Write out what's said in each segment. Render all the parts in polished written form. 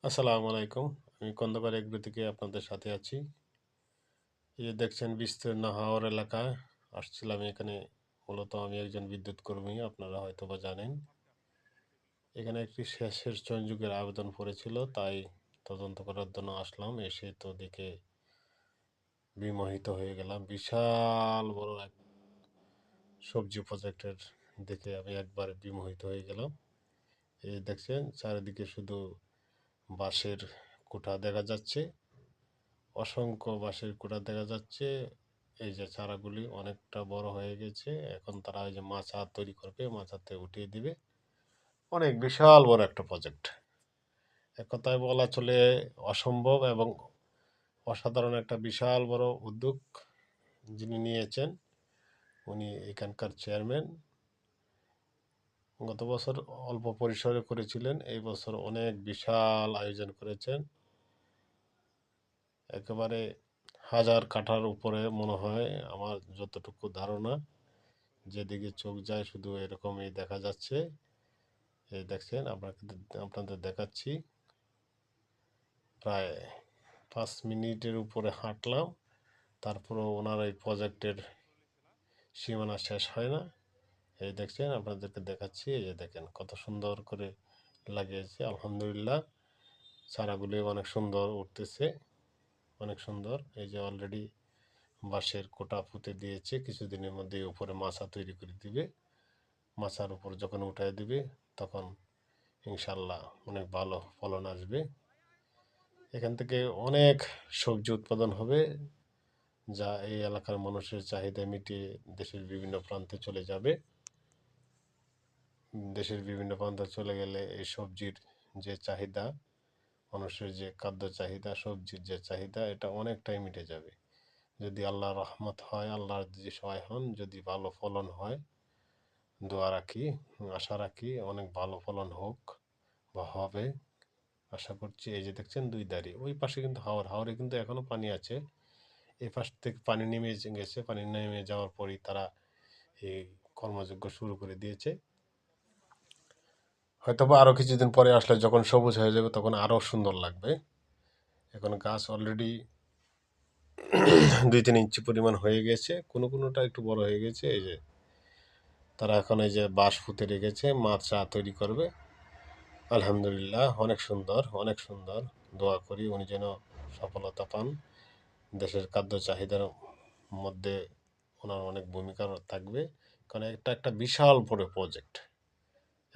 আসসালামু আলাইকুম। আমি খন্দকার এগ্রো থেকে আপনাদের সাথে আছি। এই যে দেখছেন বিস্তীর্ণ হাওর এলাকায় আসছিলাম এখানে। মূলত আমি একজন বিদ্যুৎ কর্মী, আপনারা হয়তো বা জানেন। এখানে একটি সেচের সংযোগের আবেদন পড়েছিল, তাই তদন্ত করার জন্য আসলাম। এসে তো দেখে বিমোহিত হয়ে গেলাম। বিশাল বড় এক সবজি প্রজেক্টের দেখে আমি একবারে বিমোহিত হয়ে গেলাম। এই দেখছেন চারিদিকে শুধু বাঁশের কুঠা দেখা যাচ্ছে, অসংখ্য বাঁশের কুঠা দেখা যাচ্ছে। এই যে চারাগুলি অনেকটা বড় হয়ে গেছে, এখন তারা এই যে মাচা তৈরি করবে, মাচাতে উঠিয়ে দিবে। অনেক বিশাল বড় একটা প্রজেক্ট, এক কথায় বলা চলে অসম্ভব এবং অসাধারণ একটা বিশাল বড় উদ্যোগ যিনি নিয়েছেন। উনি এখানকার চেয়ারম্যান। গত বছর অল্প পরিসরে করেছিলেন, এই বছর অনেক বিশাল আয়োজন করেছেন। একেবারে 1000 কাঠার উপরে মনে হয়, আমার যতটুকু ধারণা। যেদিকে চোখ যায় শুধু এরকমই দেখা যাচ্ছে। এই দেখছেন, আপনাদের দেখাচ্ছি। প্রায় 5 মিনিটের উপরে হাঁটলাম, তারপরও ওনার এই প্রজেক্টের সীমানা শেষ হয় না। এই দেখছেন, আপনাদেরকে দেখাচ্ছি। এই যে দেখেন কত সুন্দর করে লাগিয়েছে। আলহামদুলিল্লাহ, চারাগুলি অনেক সুন্দর উঠতেছে, অনেক সুন্দর। এই যে অলরেডি বাঁশের কোটা পুঁতে দিয়েছে, কিছুদিনের মধ্যে উপরে মাচা তৈরি করে দিবে। মাচার উপর যখন উঠায় দিবে তখন ইনশাল্লাহ অনেক ভালো ফলন আসবে। এখান থেকে অনেক সবজি উৎপাদন হবে, যা এই এলাকার মানুষের চাহিদা মিটিয়ে দেশের বিভিন্ন প্রান্তে চলে যাবে। দেশের বিভিন্ন প্রান্তে চলে গেলে এই সবজির যে চাহিদা, মানুষের যে খাদ্য চাহিদা, সবজির যে চাহিদা, এটা অনেকটাই মিটে যাবে যদি আল্লাহর রহমত হয়, আল্লাহর যদি সহায় হন, যদি ভালো ফলন হয়। দোয়া রাখি, আশা রাখি অনেক ভালো ফলন হোক বা হবে, আশা করছি। এই যে দেখছেন দুই ধারে, ওই পাশে কিন্তু হাওরে কিন্তু এখনো পানি আছে। এই পাশ থেকে পানি নেমে গেছে, পানি নেমে যাওয়ার পরই তারা এই কর্মযজ্ঞ শুরু করে দিয়েছে। হয়তোবা আরও কিছুদিন পরে আসলে যখন সবুজ হয়ে যাবে তখন আরও সুন্দর লাগবে। এখন গাছ অলরেডি 2-3 ইঞ্চি পরিমাণ হয়ে গেছে, কোনোটা একটু বড় হয়ে গেছে। এই যে তারা এখন এই যে বাঁশ পুঁতে রেখেছে, মাচা তৈরি করবে। আলহামদুলিল্লাহ, অনেক সুন্দর, অনেক সুন্দর। দোয়া করি উনি যেন সফলতা পান। দেশের খাদ্য চাহিদার মধ্যে ওনার অনেক ভূমিকা থাকবে, কারণ এটা একটা বিশাল বড় প্রজেক্ট,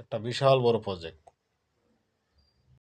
একটা বিশাল বড় প্রজেক্ট।